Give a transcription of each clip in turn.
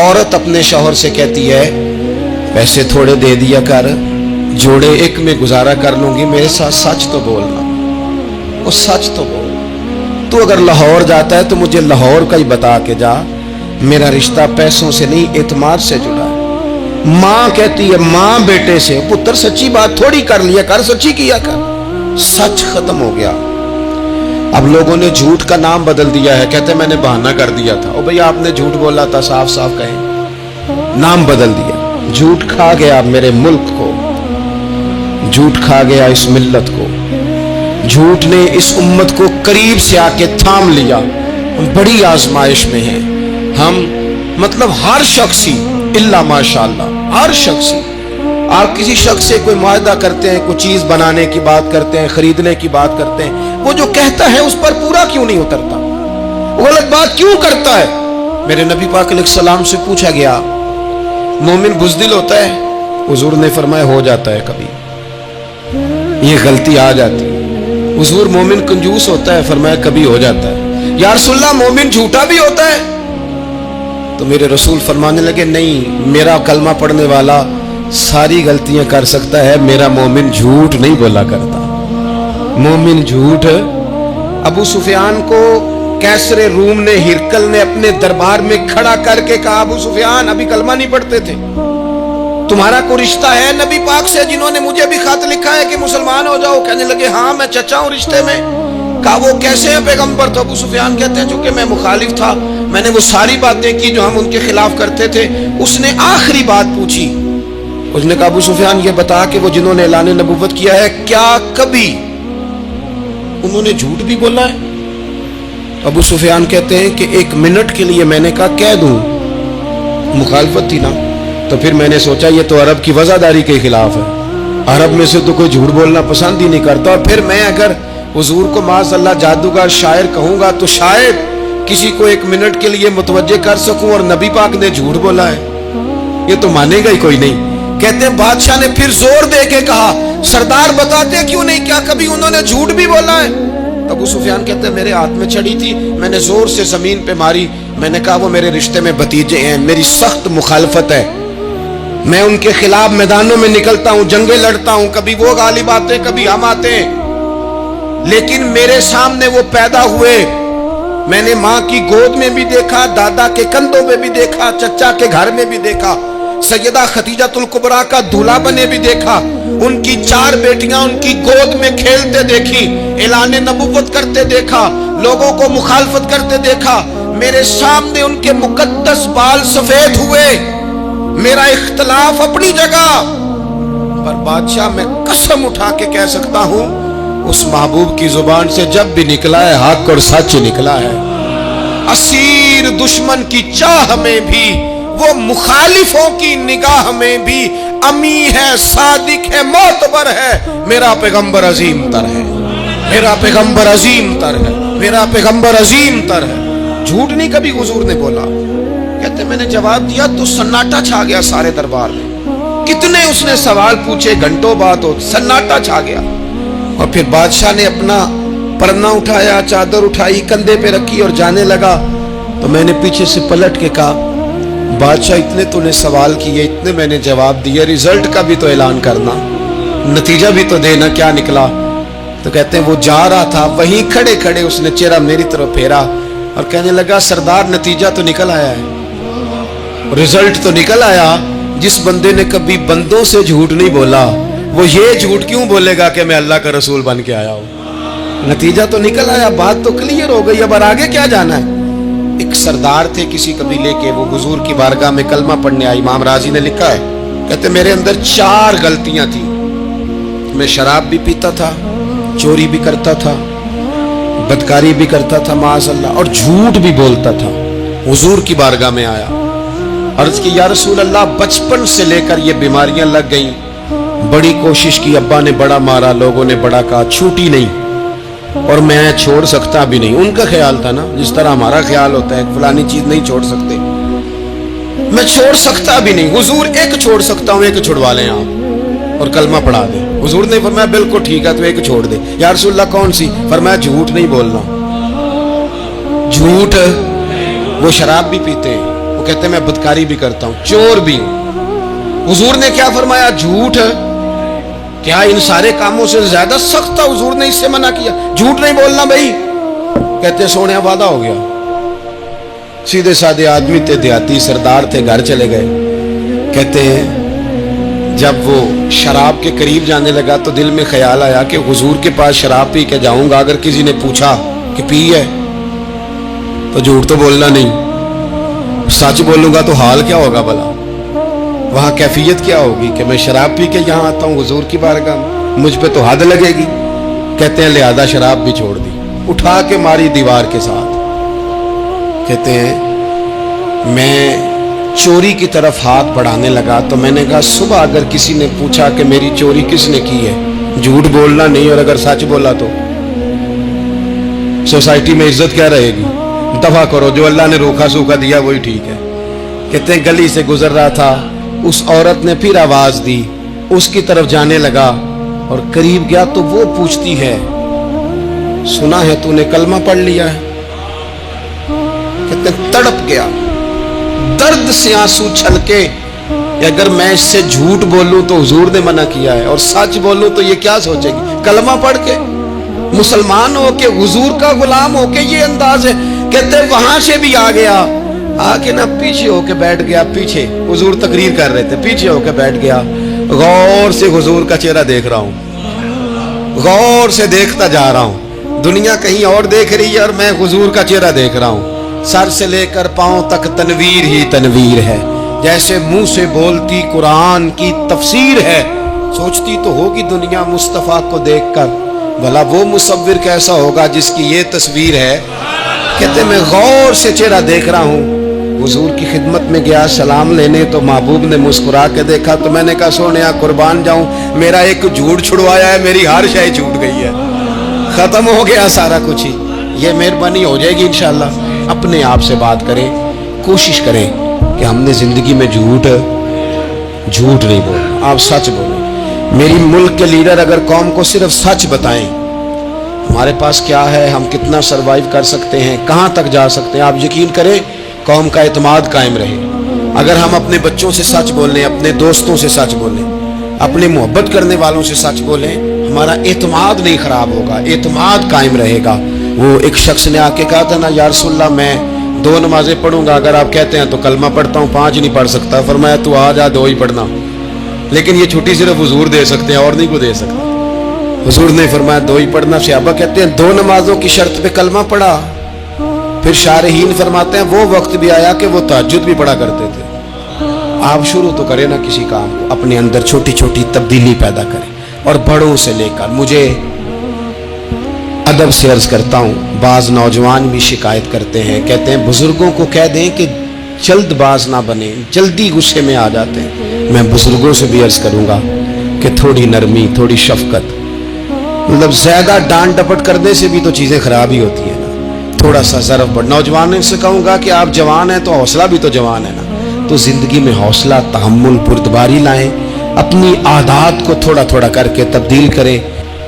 औरत अपने शौहर से कहती है पैसे थोड़े दे दिया कर, जोड़े एक में गुजारा कर लूंगी, मेरे साथ सच तो बोलना। वो सच तो बोल, तू अगर लाहौर जाता है तो मुझे लाहौर का ही बता के जा, मेरा रिश्ता पैसों से नहीं एतमाद से जुड़ा है। माँ कहती है माँ बेटे से, पुत्र सच्ची बात थोड़ी कर लिया कर, सच्ची किया कर। सच खत्म हो गया। अब लोगों ने झूठ का नाम बदल दिया है, कहते मैंने बहाना कर दिया था। ओ भैया आपने झूठ बोला था, साफ साफ कहें, नाम बदल दिया। झूठ खा गया मेरे मुल्क को, झूठ खा गया इस मिल्लत को, झूठ ने इस उम्मत को करीब से आके थाम लिया। हम बड़ी आजमाइश में हैं हम, मतलब हर शख्स ही इल्ला माशाअल्लाह, हर शख्स ही। आप किसी शख्स से कोई मुआहदा करते हैं, कोई चीज बनाने की बात करते हैं, खरीदने की बात करते हैं, वो जो कहता है उस पर पूरा क्यों नहीं उतरता, वो गलत बात क्यों करता है? मेरे नबी पाक अलैहिस्सलाम से पूछा गया मोमिन बुज़दिल होता है? हुजूर ने फरमाया हो जाता है, कभी ये गलती आ जाती है। हुजूर मोमिन कंजूस होता है? फरमाया कभी हो जाता है। या रसूलल्लाह मोमिन झूठा भी होता है? तो मेरे रसूल फरमाने लगे नहीं, मेरा कलमा पढ़ने वाला सारी गलतियां कर सकता है, मेरा मोमिन झूठ नहीं बोला करता। मोमिन झूठ। अबू सुफियान को कैसरे रूम ने, हिरकल ने अपने दरबार में खड़ा करके कहा, अबू सुफियान अभी कलमा नहीं पढ़ते थे, तुम्हारा कोई रिश्ता है नबी पाक से जिन्होंने मुझे भी खत लिखा है कि मुसलमान हो जाओ? कहने लगे हाँ मैं चचा हूं रिश्ते में। कहा वो कैसे हैं पैगंबर? तो अबू सुफियान कहते हैं चूंकि मैं मुखालिफ था, मैंने वो सारी बातें की जो हम उनके खिलाफ करते थे। उसने आखिरी बात पूछी, उसने कहा अबू सुफियान ये बता कि वो जिन्होंने ऐलान नबूवत किया है क्या कभी उन्होंने झूठ भी बोला है? अबू सुफियान कहते हैं कि एक मिनट के लिए मैंने कहा कह दूं, मुखालफत थी ना, तो फिर मैंने सोचा ये तो अरब की वज़ादारी के खिलाफ है, अरब में से तो कोई झूठ बोलना पसंद ही नहीं करता, और फिर मैं अगर हुजूर को माज़अल्लाह जादूगर शायर कहूंगा तो शायद किसी को एक मिनट के लिए मुतवज्जे कर सकूं, और नबी पाक ने झूठ बोला है, ये तो मानेगा ही कोई नहीं। कहते हैं बादशाह ने फिर जोर दे के कहा सरदार बताते क्यों नहीं, क्या कभी उन्होंने झूठ भी बोला है? तो अबू सुफियान कहते हैं मेरे हाथ में छड़ी थी, मैंने जोर से जमीन पे मारी, मैंने कहा वो मेरे रिश्ते में भतीजे हैं, मेरी सख्त मुखालफत है, मैं उनके खिलाफ मैदानों में निकलता हूं, जंगें लड़ता हूं, कभी वो गालिब आते कभी हम आते, लेकिन मेरे सामने वो पैदा हुए, मैंने माँ की गोद में भी देखा, दादा के कंधों में भी देखा, चचा के घर में भी देखा, सैयदा खदीजातुल कुबरा का दूल्हा बने भी देखा, उनकी 4 बेटियां उनकी गोद में खेलते देखी, ऐलान नबुव्वत करते देखा, लोगों को मुखालफत करते देखा, मेरे सामने उनके मुकद्दस बाल सफेद हुए, मेरा इख्तलाफ अपनी जगह, पर बादशाह मैं कसम उठा के कह सकता हूं उस महबूब की जुबान से जब भी निकला है हक और सच निकला है। असीर दुश्मन की चाह में भी, वो मुखालिफों की निगाह में भी अमी है, सादिक है, मोतबर है, मेरा पैगंबर अजीम तर है, मेरा पैगंबर अजीम तर है, मेरा पैगंबर अजीम तर है। झूठ नहीं कभी हुजूर ने बोला। कहते मैंने जवाब दिया तो सन्नाटा छा गया सारे दरबार में, कितने उसने सवाल पूछे, घंटों बाद हो सन्नाटा छा गया। और फिर बादशाह ने अपना परना उठाया, चादर उठाई, कंधे पे रखी और जाने लगा, तो मैंने पीछे से पलट के कहा बादशाह इतने तूने सवाल किए, इतने मैंने जवाब दिए, रिजल्ट का भी तो ऐलान करना, नतीजा भी तो देना, क्या निकला? तो कहते हैं वो जा रहा था, वहीं खड़े खड़े उसने चेहरा मेरी तरफ फेरा और कहने लगा सरदार नतीजा तो निकल आया है, रिजल्ट तो निकल आया। जिस बंदे ने कभी बंदों से झूठ नहीं बोला वो ये झूठ क्यों बोलेगा कि मैं अल्लाह का रसूल बन के आया हूं? नतीजा तो निकल आया, बात तो क्लियर हो गई, अब आगे क्या जाना है? एक सरदार थे किसी कबीले के, वो हुजूर की बारगाह में कलमा पढ़ने आए। इमाम राजी ने लिखा है, कहते मेरे अंदर 4 गलतियां थी, मैं शराब भी पीता था, चोरी भी करता था, बदकारी भी करता था माज़अल्लाह, और झूठ भी बोलता था। हुजूर की बारगाह में आया, अर्ज की या रसूल अल्लाह बचपन से लेकर ये बीमारियां लग गई, बड़ी कोशिश की, अब्बा ने बड़ा मारा, लोगों ने बड़ा कहा, छूटी नहीं, और मैं छोड़ सकता भी नहीं। उनका ख्याल था ना जिस तरह हमारा ख्याल होता है फलानी चीज नहीं छोड़ सकते, मैं छोड़ सकता भी नहीं। हुजूर एक छोड़ सकता हूं, एक छुड़वा लें आप और कलमा पढ़ा दे। हुजूर ने फरमाया बिल्कुल ठीक है, तो एक छोड़ दे। या रसूलल्लाह कौन सी? फरमाया झूठ नहीं बोलना। झूठ, वो शराब भी पीते हैं, वो कहते हैं मैं बदकारी भी करता हूं, चोर भी हूं। हुजूर ने क्या फरमाया? झूठ क्या इन सारे कामों से ज्यादा सख्त था? हुजूर ने इससे मना किया, झूठ नहीं बोलना भाई। कहते सोने वादा हो गया। सीधे साधे आदमी थे, देहाती सरदार थे, घर चले गए। कहते हैं जब वो शराब के करीब जाने लगा तो दिल में ख्याल आया कि हुजूर के पास शराब पी के जाऊंगा, अगर किसी ने पूछा कि पी है तो झूठ तो बोलना नहीं, सच बोलूंगा तो हाल क्या होगा भला, वहां कैफियत क्या होगी कि मैं शराब पी के यहां आता हूं हुजूर की बारगाह में, मुझ पे तो हद लगेगी। कहते हैं लिहाजा शराब भी छोड़ दी, उठा के मारी दीवार के साथ। कहते हैं मैं चोरी की तरफ हाथ बढ़ाने लगा तो मैंने कहा सुबह अगर किसी ने पूछा कि मेरी चोरी किसने की है, झूठ बोलना नहीं, और अगर सच बोला तो सोसाइटी में इज्जत क्या रहेगी? दफा करो, जो अल्लाह ने रोका सूखा दिया वही ठीक है। कहते हैं गली से गुजर रहा था, उस औरत ने फिर आवाज दी, उसकी तरफ जाने लगा और करीब गया तो वो पूछती है सुना है तूने कलमा पढ़ लिया है? कहते तड़प गया, दर्द से आंसू छलके, अगर मैं इससे झूठ बोलूं तो हुजूर ने मना किया है, और सच बोलूं तो ये क्या सोचेगी? कलमा पढ़ के मुसलमान हो के हुजूर का गुलाम हो के ये अंदाज है। कहते वहां से भी आ गया, आके ना पीछे होके बैठ गया, पीछे हुजूर तकरीर कर रहे थे, पीछे होके बैठ गया। गौर से हुजूर का चेहरा देख रहा हूं, गौर से देखता जा रहा हूं। दुनिया कहीं और देख रही है और मैं हुजूर का चेहरा देख रहा हूं। सर से लेकर पांव तक तनवीर ही तनवीर है, जैसे मुंह से बोलती कुरान की तफसीर है। सोचती तो होगी दुनिया मुस्तफा को देखकर, भला वो मुसव्विर कैसा होगा जिसकी ये तस्वीर है। कहते मैं गौर से चेहरा देख रहा हूँ। हुजूर की खिदमत में गया सलाम लेने तो महबूब ने मुस्कुरा के देखा तो मैंने कहा सोनिया कुर्बान जाऊं, मेरा एक झूठ छुड़वाया है, मेरी हर शय छूट गई है, खत्म हो गया सारा कुछ ही। ये मेहरबानी हो जाएगी इंशाल्लाह। अपने आप से बात करें, कोशिश करें कि हमने जिंदगी में झूठ नहीं बोलना, आप सच बोलें। मेरी मुल्क के लीडर अगर कौम को सिर्फ सच बताएं, हमारे पास क्या है, हम कितना सरवाइव कर सकते हैं, कहाँ तक जा सकते हैं, आप यकीन करें कौम का एतमाद कायम रहे। अगर हम अपने बच्चों से सच बोलें, अपने दोस्तों से सच बोलें, अपने मोहब्बत करने वालों से सच बोलें, हमारा एतमाद नहीं खराब होगा, एतमाद कायम रहेगा। वो एक शख्स ने आके कहा था ना या रसूलल्लाह मैं 2 नमाजें पढ़ूंगा, अगर आप कहते हैं तो कलमा पढ़ता हूँ, 5 नहीं पढ़ सकता। फरमाया तू आ जा 2 ही पढ़ना, लेकिन ये छुट्टी सिर्फ हुजूर दे सकते हैं और नहीं को दे सकता। हुजूर ने फरमाया 2 ही पढ़ना। सहाबा कहते हैं 2 नमाजों की शर्त पे कलमा पढ़ा। फिर शारहीन फरमाते हैं वो वक्त भी आया कि वो तहज्जुद भी पढ़ा करते थे। आप शुरू तो करें ना किसी काम को, अपने अंदर छोटी छोटी तब्दीली पैदा करें। और बड़ों से लेकर, मुझे अदब से अर्ज करता हूँ, बाज नौजवान भी शिकायत करते हैं, कहते हैं बुजुर्गों को कह दें कि जल्दबाज ना बने, जल्दी गुस्से में आ जाते हैं। मैं बुजुर्गों से भी अर्ज करूंगा कि थोड़ी नरमी, थोड़ी शफकत, मतलब ज्यादा डांट डपट करने से भी तो चीजें खराब ही होती है ना, थोड़ा सा ज़रफ बढ़। नौजवानों से कहूंगा कि आप जवान हैं तो हौसला भी तो जवान है ना, तो जिंदगी में हौसला, तहम्मुल, बुर्दबारी लाएं, अपनी आदत को थोड़ा थोड़ा करके तब्दील करें।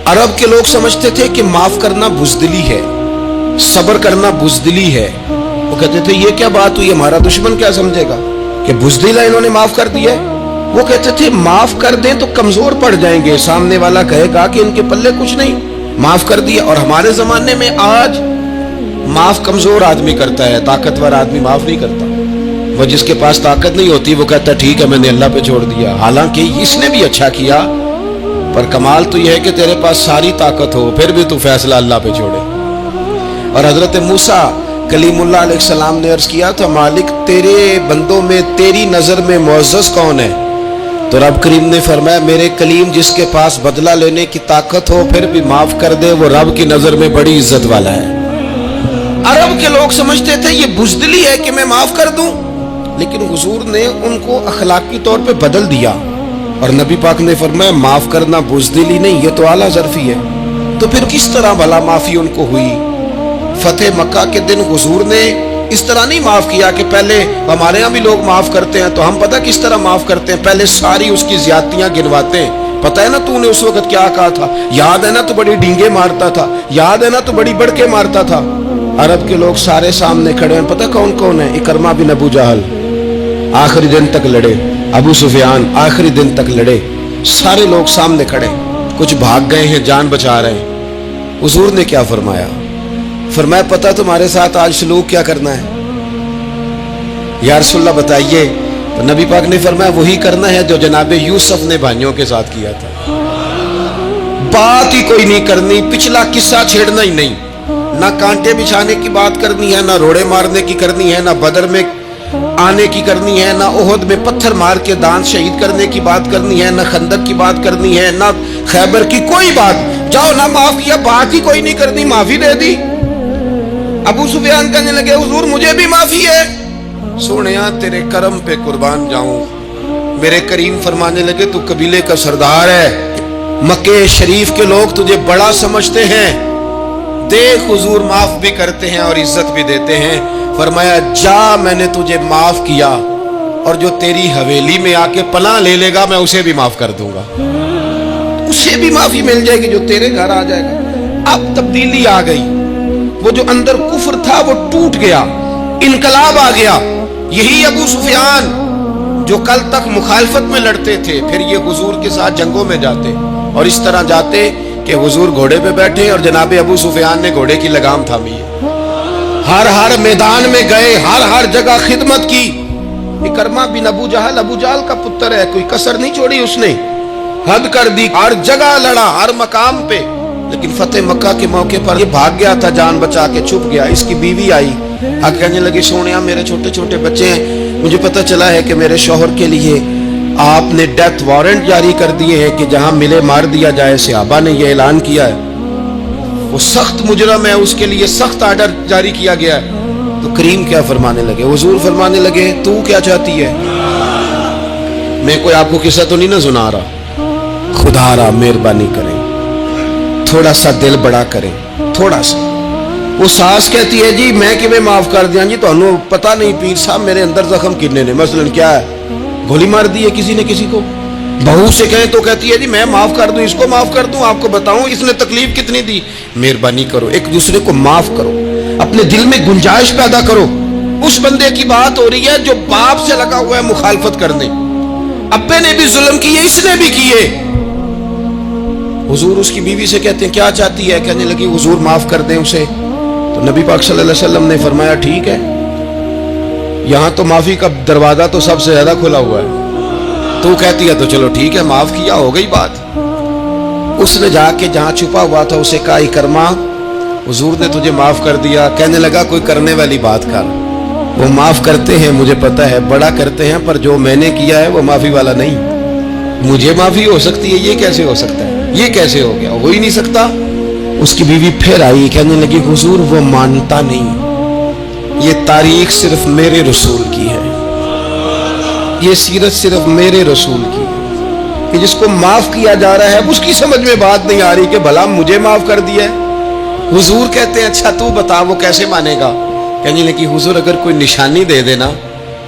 अरब के लोग समझते थे कि माफ करना बुज़दिली है, सब्र करना बुज़दिली है। वो कहते थे ये क्या बात हुई, हमारा दुश्मन क्या समझेगा कि बुज़दिला इन्होंने माफ कर दिया है। वो कहते थे माफ कर दें तो कमजोर पड़ जाएंगे, सामने वाला कहेगा कि इनके पल्ले कुछ नहीं, माफ कर दिया। और हमारे जमाने में आज माफ कमजोर आदमी करता है, ताकतवर आदमी माफ नहीं करता। वो जिसके पास ताकत नहीं होती वो कहता ठीक है मैंने अल्लाह पे छोड़ दिया, हालांकि इसने भी अच्छा किया, पर कमाल तो यह है कि तेरे पास सारी ताकत हो फिर भी तू फैसला अल्लाह पे छोड़े। और हजरत मूसा कलीमुल्लाह अलैहिस्सलाम ने अर्ज किया था मालिक तेरे बंदों में तेरी नजर में मुअज़्ज़ज़ कौन है, तो रब करीम ने फरमाया मेरे कलीम जिसके पास बदला लेने की ताकत हो फिर भी माफ कर दे, वो रब की नजर में बड़ी इज्जत वाला है। अरब के लोग समझते थे ये बुज़दिली है कि मैं माफ कर दूं, लेकिन हुजूर ने उनको अखलाकी तौर पे बदल दिया और नबी पाक ने फरमाया माफ करना बुज़दिली नहीं, ये तो आला ज़र्फी है। तो फिर किस तरह भला माफी उनको हुई? फतेह मक्का के दिन हुजूर ने इस तरह नहीं माफ किया कि पहले हमारे यहाँ भी लोग माफ करते हैं तो हम पता किस तरह माफ करते हैं, पहले सारी उसकी ज्यादतियां गिनवाते हैं। पता है ना तूने उस वक्त क्या कहा था, याद है ना तू बड़ी डींगे मारता था, याद है ना तू बड़ी बड़के मारता था। अरब के लोग सारे सामने खड़े हैं, पता कौन कौन है? इकरमा बिन अबू जहल, आखिरी दिन तक लड़े। अबू सुफियान आखिरी दिन तक लड़े, सारे लोग सामने खड़े, कुछ भाग गए हैं, जान बचा रहे हैं। हुजूर ने क्या फरमाया? फरमाया पता तुम्हारे साथ आज सलूक क्या करना है? या रसूलल्लाह बताइए। तो नबी पाक ने फरमाया वही करना है जो जनाबे यूसुफ ने भाइयों के साथ किया था। बात ही कोई नहीं करनी, पिछला किस्सा छेड़ना ही नहीं, ना कांटे बिछाने की बात करनी है, ना रोड़े मारने की करनी है, ना बदर में आने की करनी है, ना ओहद में पत्थर मार के दान शहीद करने की बात करनी है, ना खंदक की बात करनी है, ना खैबर की कोई बात। जाओ ना माफ किया, बात ही कोई नहीं करनी, माफी दे दी। अबू सुफियान कहने लगे हुजूर मुझे भी माफी है। सोनिया तेरे करम पे कुर्बान जाऊं। मेरे करीम फरमाने लगे तू कबीले का सरदार है, मक्के शरीफ के लोग तुझे बड़ा समझते हैं, देख हुजूर माफ भी करते हैं और इज्जत भी देते हैं। फरमाया जा मैंने तुझे माफ किया, और जो तेरी हवेली में आके पनाह ले लेगा मैं उसे भी माफ कर दूंगा, उसे भी माफी मिल जाएगी जो तेरे घर आ जाएगा। अब तब्दीली आ गई, वो जो अंदर कुफ्र था वो टूट गया, इनकलाब आ गया। यही अबू सुफियान जो कल तक मुखालफत में लड़ते थे, फिर ये हुजूर के साथ जंगों में जाते, और इस तरह जाते कि हुजूर घोड़े पे बैठे और जनाबे अबू सुफियान ने घोड़े की लगाम थामी है। हर हर मैदान में गए, हर हर जगह खिदमत की। इकरमा बिन अबू जहल का पुत्र है, कोई कसर नहीं छोड़ी उसने, हद कर दी, हर जगह लड़ा, हर मकाम पे। लेकिन फतेह मक्का के मौके पर ये भाग गया था, जान बचा के छुप गया। इसकी बीवी आई, हक कहने लगी सोनिया मेरे छोटे छोटे बच्चे हैं, मुझे पता चला है कि मेरे शौहर के लिए आपने डेथ वारंट जारी कर दिए हैं कि जहां मिले मार दिया जाए। सहाबा ने यह ऐलान किया है, वो सख्त मुजरम है, उसके लिए सख्त आर्डर जारी किया गया है। तो करीम क्या फरमाने लगे? हुजूर फरमाने लगे तू क्या चाहती है? मैं कोई आपको किस्सा तो नहीं ना सुना रहा, खुदा रा मेहरबानी करें, थोड़ा सा दिल बड़ा करें, थोड़ा सा। वो सास कहती है जी मैं किवें माफ कर दिया जी, तो पता नहीं पीर साहब मेरे अंदर जख्म कितने ने, मसलन क्या है, गोली मार दी है किसी ने किसी को। बहू से कहें तो कहती है जी मैं माफ कर दूं, इसको माफ कर दूं, आपको बताऊं इसने तकलीफ कितनी दी। मेहरबानी करो, एक दूसरे को माफ करो, अपने दिल में गुंजाइश पैदा करो। उस बंदे की बात हो रही है जो बाप से लगा हुआ है मुखालफत करने, अब्बे ने भी जुल्म किए, इसने भी किए। हुजूर उसकी बीवी से कहते हैं क्या चाहती है? कहने लगी हुजूर माफ कर दें उसे। तो नबी पाक सल्लल्लाहु अलैहि वसल्लम ने फरमाया ठीक है, यहां तो माफी का दरवाजा तो सबसे ज्यादा खुला हुआ है, तू कहती है तो चलो ठीक है माफ किया, हो गई बात। उसने जाके जहां छुपा हुआ था उसे कहा इकरमा हुजूर ने तुझे माफ कर दिया। कहने लगा कोई करने वाली बात कर, वो माफ करते हैं मुझे पता है, बड़ा करते हैं, पर जो मैंने किया है वो माफी वाला नहीं। मुझे माफी हो सकती है, ये कैसे हो सकता है, ये कैसे हो गया, हो ही नहीं सकता। उसकी बीवी फिर आई, कहने लगी हुजूर वो मानता नहीं, ये तारीख सिर्फ मेरे रसूल की है, ये सीरत सिर्फ मेरे रसूल की है, कि जिसको माफ किया जा रहा है उसकी समझ में बात नहीं आ रही कि भला मुझे माफ कर दिया है। हुजूर कहते हैं अच्छा तू बता वो कैसे मानेगा? कहने लगी हुजूर अगर कोई निशानी दे देना,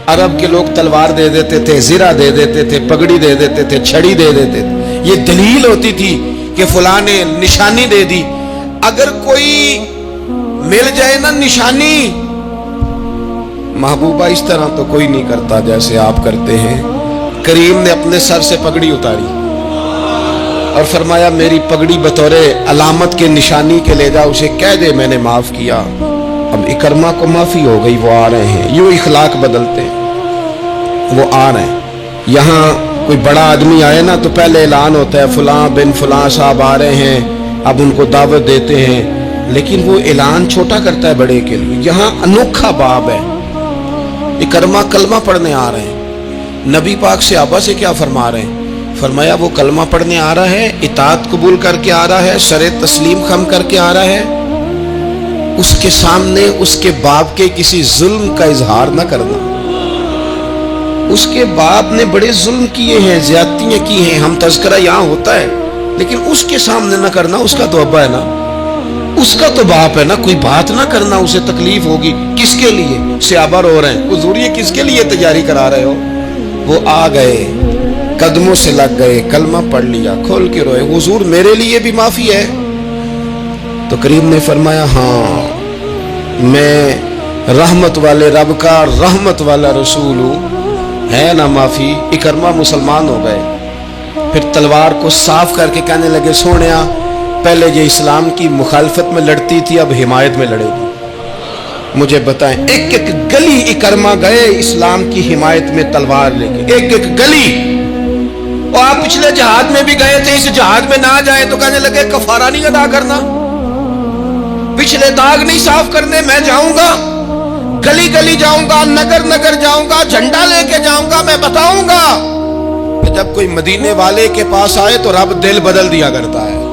अरब के लोग तलवार दे देते थे, जिरा दे देते थे, पगड़ी दे देते थे, छड़ी दे देते थे, ये दलील होती थी कि फलां ने निशानी दे दी। अगर कोई मिल जाए ना निशानी, महबूबा इस तरह तो कोई नहीं करता जैसे आप करते हैं। करीम ने अपने सर से पगड़ी उतारी और फरमाया मेरी पगड़ी बतौरे अलामत के निशानी के ले जा, उसे कह दे मैंने माफ किया। अब इकरमा को माफी हो गई, वो आ रहे हैं, यूं इखलाक बदलते हैं, वो आ रहे हैं। यहाँ कोई बड़ा आदमी आए ना तो पहले ऐलान होता है फलां बिन फलां साहब आ रहे हैं, अब उनको दावत देते हैं, लेकिन वो ऐलान छोटा करता है बड़े के लिए। यहाँ अनोखा बाब है, इकरमा कलमा पढ़ने आ रहे हैं। नबी पाक से आबा से क्या फरमा रहे हैं? फरमाया वो कलमा पढ़ने आ रहा है, इताअत कबूल करके आ रहा है, सरे तस्लीम खम करके आ रहा है, उसके सामने उसके बाप के किसी जुल्म का इजहार न करना। उसके बाप ने बड़े जुल्म किए हैं, ज्यादतियां की हैं, हम तज़किरा यहाँ होता है, लेकिन उसके सामने न करना, उसका तो अब्बा है ना, उसका तो बाप है ना, कोई बात ना करना, उसे तकलीफ होगी। किसके लिए? सहाबा रो रहे हैं, हुजूर ये किसके लिए तैयारी करा रहे हो? वो आ गए, कदमों से लग गए, कलमा पढ़ लिया, खोल के रोए, हुजूर मेरे लिए भी माफी है? तो करीम ने फरमाया हाँ मैं रहमत वाले रब का रहमत वाला रसूल हूँ, ہے ना माफी। इकरमा मुसलमान हो गए, फिर तलवार को साफ करके कहने लगे सोनिया पहले ये इस्लाम की मुखालफत में लड़ती थी, अब हिमायत में लड़ेगी। मुझे बताएं, एक एक गली इकरमा गए इस्लाम की हिमायत में तलवार लेके, एक एक गली। और आप पिछले जहाद में भी गए थे, इस जहाद में ना जाए तो कहने लगे कफारा नहीं अदा करना, पिछले दाग नहीं साफ करने, मैं जाऊंगा, गली गली जाऊंगा, नगर नगर जाऊंगा, झंडा लेके जाऊंगा, मैं बताऊंगा। जब कोई मदीने वाले के पास आए तो रब दिल बदल दिया करता है।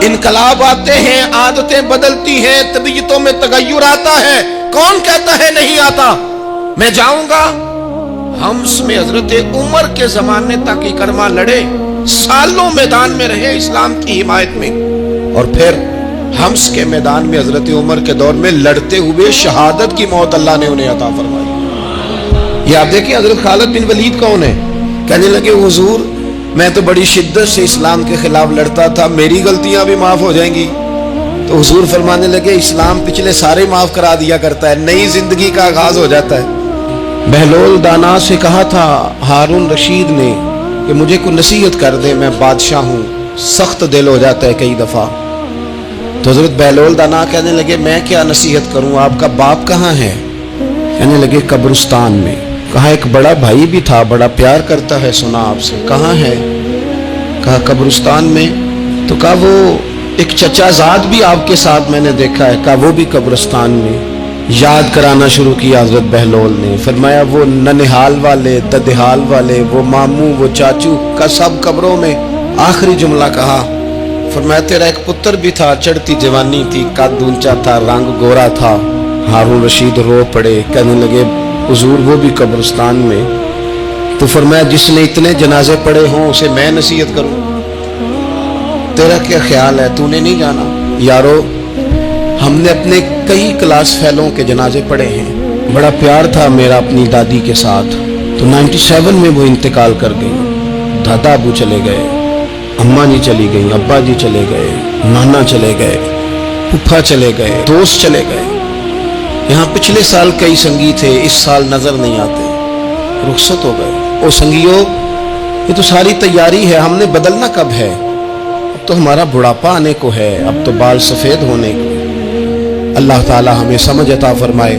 इनकलाब आते हैं, आदतें बदलती हैं, तबीयतों में तगय्युर आता है। कौन कहता है नहीं आता? मैं जाऊंगा। हम्स में हजरत उमर के जमाने तक इकरमा लड़े, सालों मैदान में रहे इस्लाम की हिमायत में, और फिर हम्स के मैदान में हजरत उमर के दौर में लड़ते हुए शहादत की मौत अल्लाह ने उन्हें अता फरमाई। ये आप देखिए हजरत खालिद बिन वलीद कौन है? कहने लगे हुजूर मैं तो बड़ी शिद्दत से इस्लाम के खिलाफ लड़ता था, मेरी गलतियां भी माफ हो जाएंगी। तो हुजूर फरमाने लगे इस्लाम पिछले सारे माफ करा दिया करता है, नई जिंदगी का आगाज हो जाता है। बहलोल दाना से कहा था हारून रशीद ने कि मुझे कोई नसीहत कर दे, मैं बादशाह हूँ, सख्त दिल हो जाता है कई दफा। तो हजरत बहलोल दाना कहने लगे मैं क्या नसीहत करूँ, आपका बाप कहाँ है? कहने लगे कब्रिस्तान में। कहा एक बड़ा भाई भी था, बड़ा प्यार करता है, सुना आपसे, कहाँ है? कहा कब्रिस्तान में। तो कहा वो एक चचाजाद भी आपके साथ मैंने देखा है, कहा वो भी कब्रिस्तान में। याद कराना शुरू किया हजरत बहलोल ने, फरमाया वो ननिहाल वाले, ददिहाल वाले, वो मामू, वो चाचू का सब कब्रों में। आखिरी जुमला कहा, फरमाया तेरा एक पुत्र भी था, चढ़ती जवानी थी, कद ऊंचा था, रंग गोरा था। हारून रशीद रो पड़े, कहने लगे हुजूर वो भी कब्रिस्तान में। तो फरमाया जिसने इतने जनाजे पड़े हों उसे मैं नसीहत करूं? तेरा क्या ख्याल है, तूने नहीं जाना? यारो हमने अपने कई क्लास फेलों के जनाजे पढ़े हैं, बड़ा प्यार था मेरा अपनी दादी के साथ। तो 97 में वो इंतकाल कर गई, दादा अबू चले गए, अम्मा जी चली गई, अब्बा जी चले गए, नाना चले गए, फूफा चले गए, दोस्त चले गए। यहाँ पिछले साल कई संगी थे, इस साल नजर नहीं आते, रुखसत हो गए। ओ संगियो ये तो सारी तैयारी है, हमने बदलना कब है? अब तो हमारा बुढ़ापा आने को है, अब तो बाल सफेद होने को। अल्लाह ताला हमें समझ अता फरमाए।